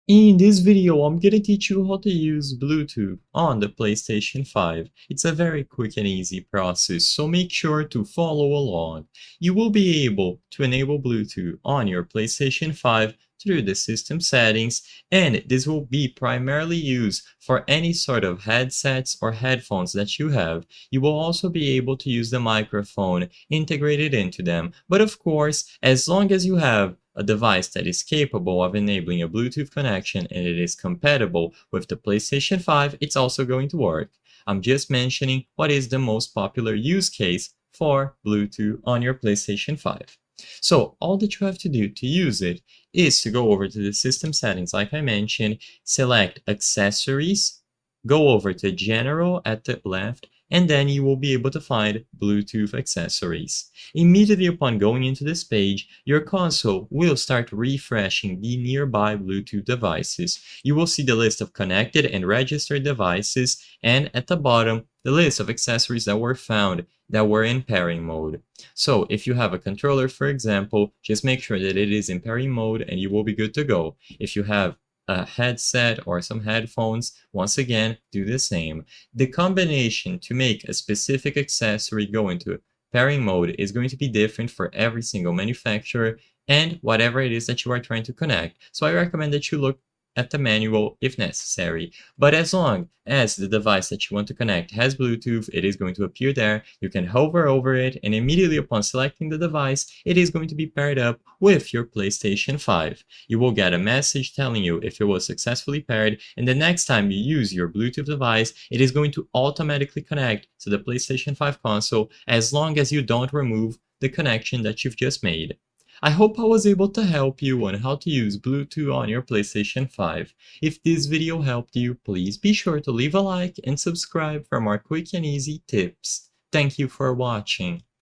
In this video, I'm gonna teach you how to use Bluetooth on the PlayStation 5. It's a very quick and easy process, so make sure to follow along. You will be able to enable Bluetooth on your PlayStation 5 through the system settings, and this will be primarily used for any sort of headsets or headphones that you have. You will also be able to use the microphone integrated into them, but of course, as long as you have a device that is capable of enabling a Bluetooth connection and it is compatible with the PlayStation 5, it's also going to work. I'm just mentioning what is the most popular use case for Bluetooth on your PlayStation 5. So all that you have to do to use it is to go over to the system settings like I mentioned, select accessories, go over to general at the left, and then you will be able to find Bluetooth accessories. Immediately upon going into this page, your console will start refreshing the nearby Bluetooth devices. You will see the list of connected and registered devices, and at the bottom, the list of accessories that were found that were in pairing mode. So if you have a controller, for example, just make sure that it is in pairing mode and you will be good to go. If you have a headset or some headphones, once again, do the same. The combination to make a specific accessory go into pairing mode is going to be different for every single manufacturer and whatever it is that you are trying to connect. So I recommend that you look at the manual if necessary. But as long as the device that you want to connect has Bluetooth, it is going to appear there. You can hover over it, and immediately upon selecting the device, it is going to be paired up with your PlayStation 5. You will get a message telling you if it was successfully paired, and the next time you use your Bluetooth device, it is going to automatically connect to the PlayStation 5 console as long as you don't remove the connection that you've just made. I hope I was able to help you on how to use Bluetooth on your PlayStation 5. If this video helped you, please be sure to leave a like and subscribe for more quick and easy tips. Thank you for watching.